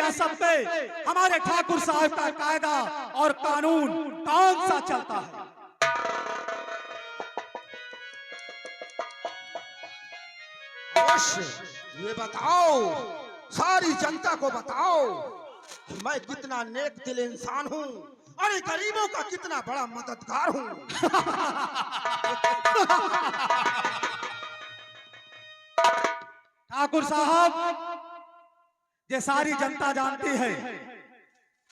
रियासत में हमारे ठाकुर साहब का कायदा और कानून कौन सा चलता है? अवश्य, ये बताओ, सारी जनता को बताओ कि मैं कितना नेक दिल इंसान हूँ, अरे गरीबों का कितना बड़ा मददगार हूँ। ठाकुर साहब, ये सारी जनता जानती है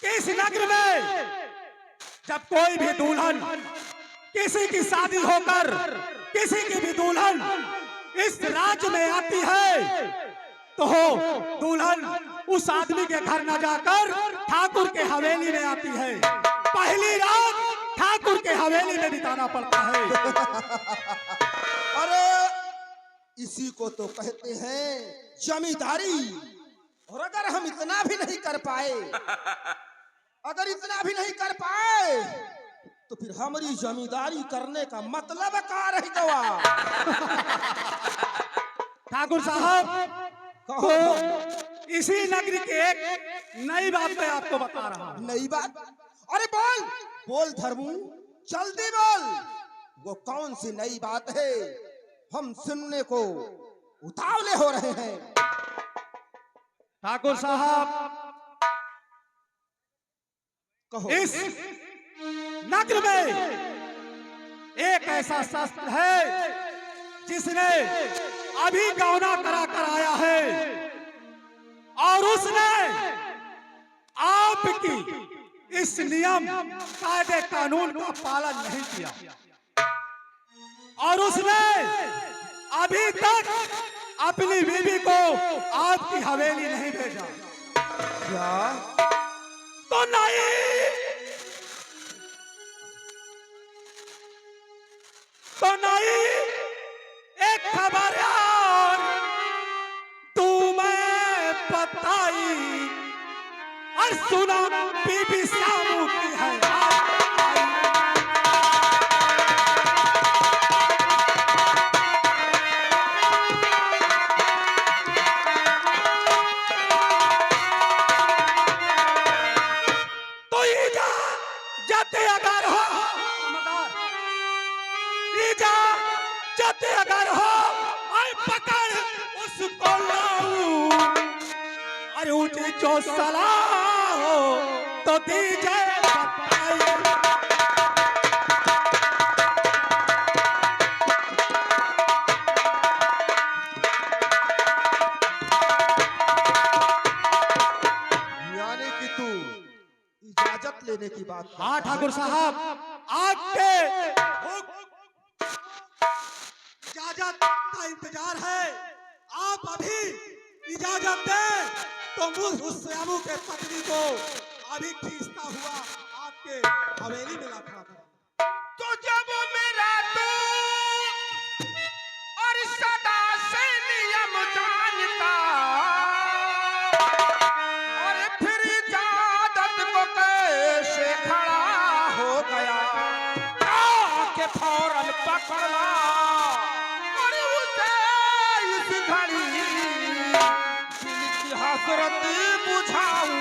कि इस नगर में जब कोई भी दुल्हन, किसी की शादी होकर किसी की भी दुल्हन इस राज्य में आती है तो दुल्हन उस आदमी के घर न जाकर ठाकुर के हवेली में आती है। पहली रात ठाकुर के हवेली में बिताना पड़ता है। अरे इसी को तो कहते हैं जमींदारी। और अगर हम इतना भी नहीं कर पाए, अगर इतना भी नहीं कर पाए तो फिर हमारी जमींदारी करने का मतलब क्या रह गया? ठाकुर साहब, तो इसी नगरी की एक नई बात मैं आपको बता रहा हूँ। नई बात? अरे बोल बोल धर्मू, जल्दी बोल। वो कौन सी नई बात है? हम सुनने को उतावले हो रहे हैं। ठाकुर साहब, कहो। इस नगर में एक ऐसा शस्त्र है जिसने अभी गौना करा कर आया है और उसने आपकी इस नियम कायदे कानून का पालन नहीं किया और उसने अभी तक अपनी बीवी को आपकी हवेली नहीं भेजा। क्या? तो नहीं, तो नहीं, एक खबर यार तुम्हें बताई और सुना बीबी सामू की है। तो जाते अगर हो जाते अगर हो आई पकड़ उसको लाऊं, अरे ऊंची जो सलाह हो तो दीजिए बताइए। यानी कि तू इजाजत लेने की बात करता हाँ है? ठाकुर साहब, आपके इजाजत का इंतजार है। आप अभी इजाजत दें तो उस श्यामू के पत्नी को अभी खींचता हुआ आपके हवेली में लाता था। तो जब मेरा तो और सदा से नियम जानता और फिर इजाजत को कैसे खड़ा हो गया के फौरन पकड़ना और उसे इस घड़ी दिल की हसरत बुझाऊं।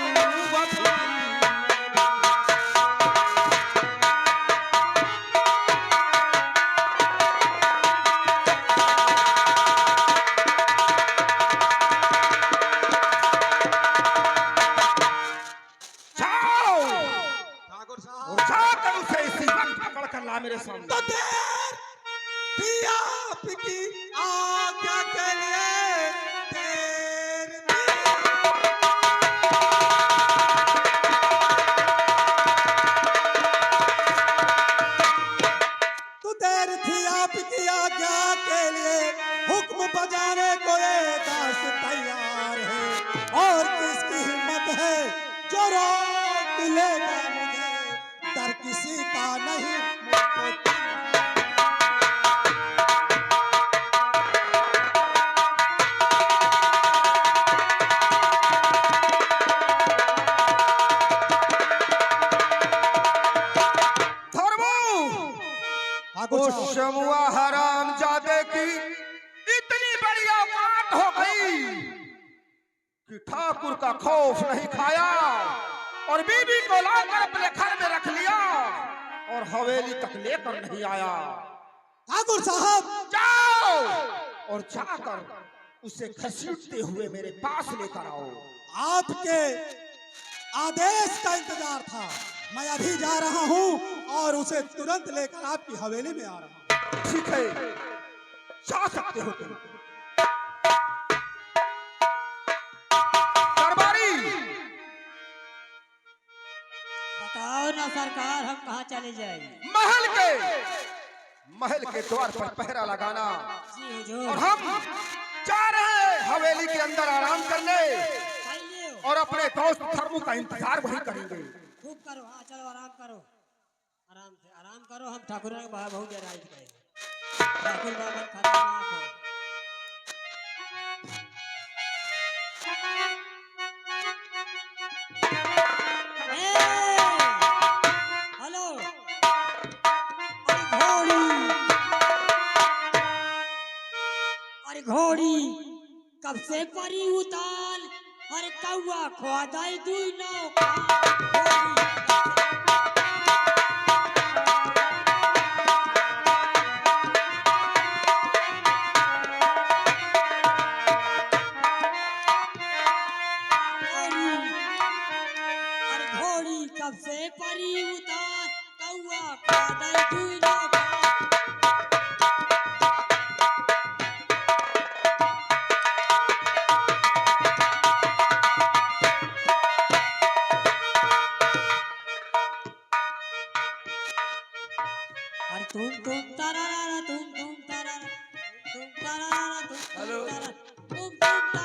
मेरे सामने तो देर पिया आपकी आज्ञा के लिए देर तो देर थी आपकी आज्ञा के लिए, हुक्म बजाने को ये दास तैयार है और किसकी हिम्मत है जो रोक लेगा मुझे, डर किसी का नहीं मुझको। शमुआ हराम जादे की इतनी बड़ी औकात हो गई कि ठाकुर का खौफ नहीं खाया और बीबी को लाकर अपने घर में रख लिया और हवेली तक लेकर नहीं आया। ठाकुर साहब, जाओ और जाकर उसे घसीटते हुए मेरे पास लेकर आओ। आपके आदेश का इंतजार था। मैं अभी जा रहा हूं और उसे तुरंत लेकर आपकी हवेली में आ रहा हूं। ठीक है, जा सकते हो तुम। दरबारी, बताओ ना सरकार, हम कहाँ चले जाएंगे? महल के द्वार पर पहरा लगाना जी हुजूर। और हम जा रहे हैं हवेली के अंदर आराम करने चाहिए हो। और अपने दोस्त धर्मू का इंतजार वही करेंगे। खूब करो, हाँ चलो आराम करो, आराम से आराम करो। हम ठाकुर बहुत देर आई गए। ठाकुर बाबा खतरनाक हो। हेलो, अरे घोड़ी कब से परी उताल, अरे कौआ खोदाई दुई नौका। अरे घोड़ी कब से परी उताल, कौआ खोदाई दुई नौका। अरे तुम तारा तुम तारा तुम हेलो। तारा तुम तारा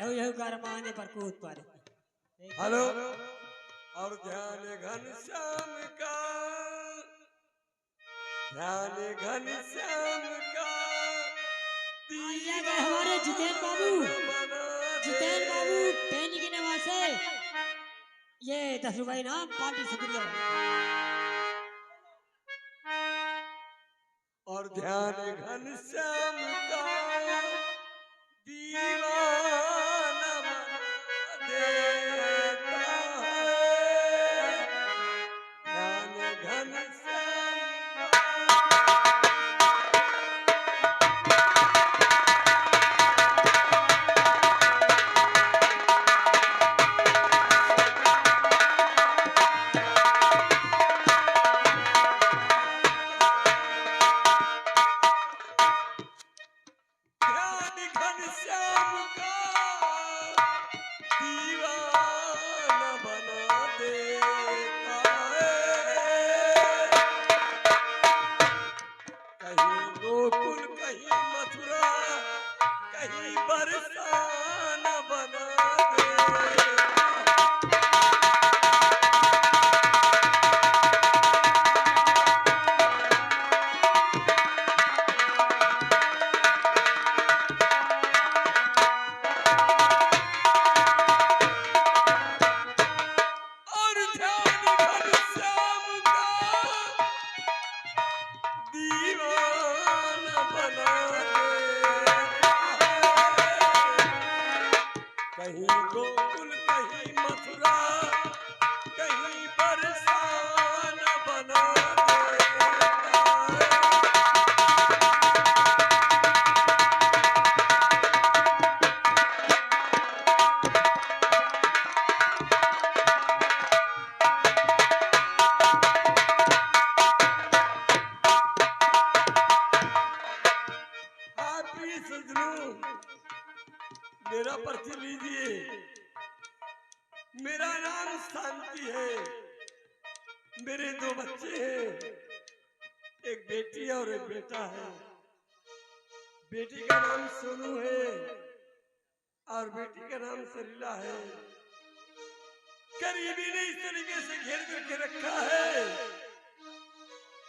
यहू गरमाने पर कूद पड़े। हेलो। और ध्यान घनश्याम का, ध्यान घनश्याम का, आइए गए हमारे जितेंद्र बाबू टेन के निवासे। ये 10 रुपए इनाम, पार्टी शुक्रिया। और ध्यान घनश्याम का दीवाना बना देता है। ध्यान घनश्याम कहीं गोकुल कहीं मथुरा कहीं बरसाना बना देता है। आप ही सजनों, मेरा पर्ची लीजिए। मेरा नाम शांति है। मेरे 2 बच्चे हैं, एक बेटी और एक बेटा है। बेटी का नाम सोनू है और बेटी का नाम सलीला है। गरीबी ने इस तरीके से घेर करके रखा है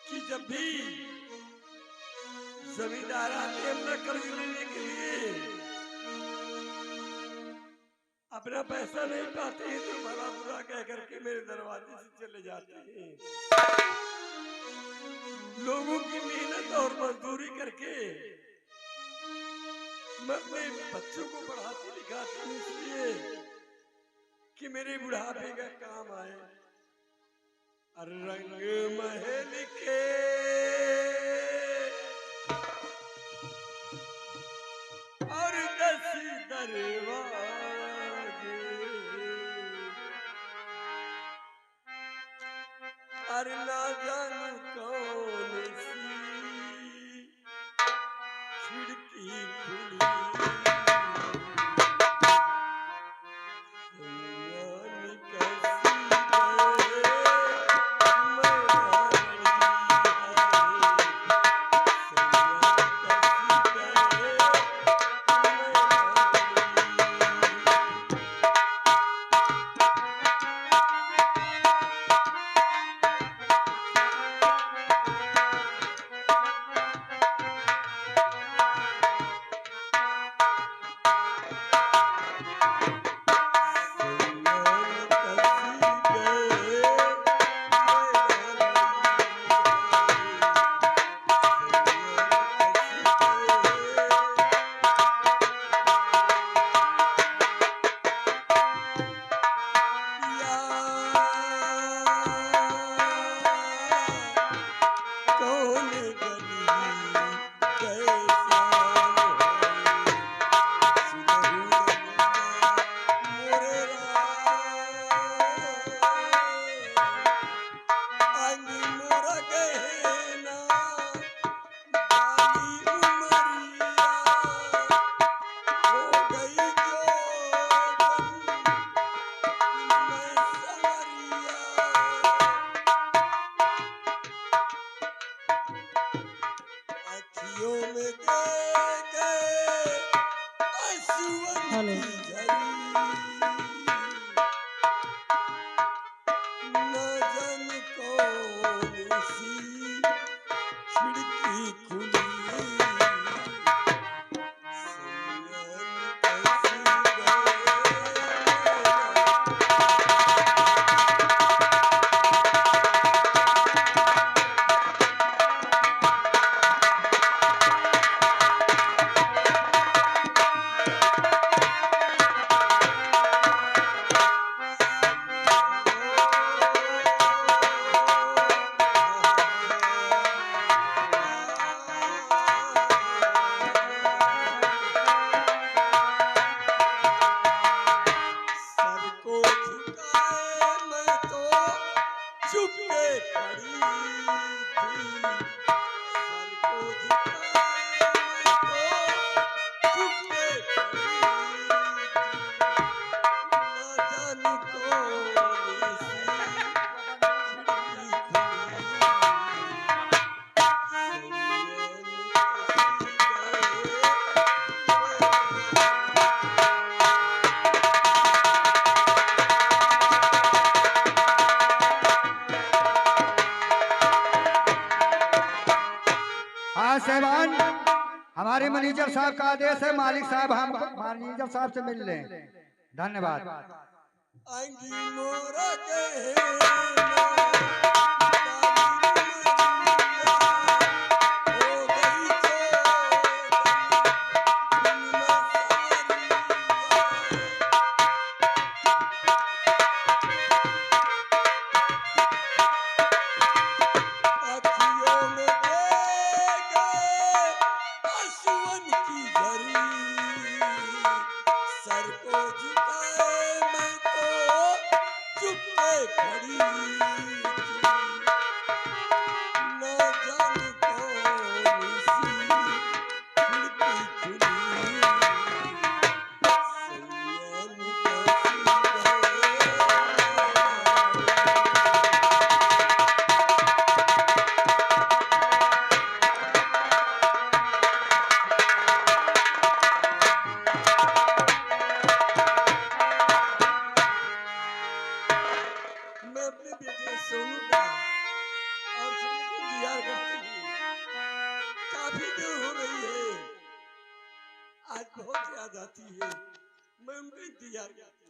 कि जब भी जमींदार आते हैं अपना कर्ज लेने के लिए, अपना पैसा नहीं पाते हैं तो भला बुरा कह करके मेरे दरवाजे से चले जाते हैं। लोगों की मेहनत और मजदूरी करके मैं अपने बच्चों को पढ़ाती लिखाती हूँ, इसलिए कि मेरे बुढ़ापे का काम आए। रंग महल के और 10 दरवाजे, अरे ना जानू कौन सी खिड़की खुली, सुनानी कैसी गए मैं नागरी है, सुनानी कैसी गए मैं नागरी। हेलो। हाँ साहबान, हमारे मैनेजर साहब का आदेश है, मालिक साहब हम मैनेजर साहब से मिल लें। धन्यवाद। सर को झुकाए मैं तो चुपके खड़ी थी, न जाने कौन सी खिड़की खुली, सैयानी कैसी गए। मैं अपने बेटे सोनू का और सोनू को इंतजार करती हूँ। काफी देर हो गई है, आज बहुत याद आती है, मैं उनका इंतजार करती हूँ।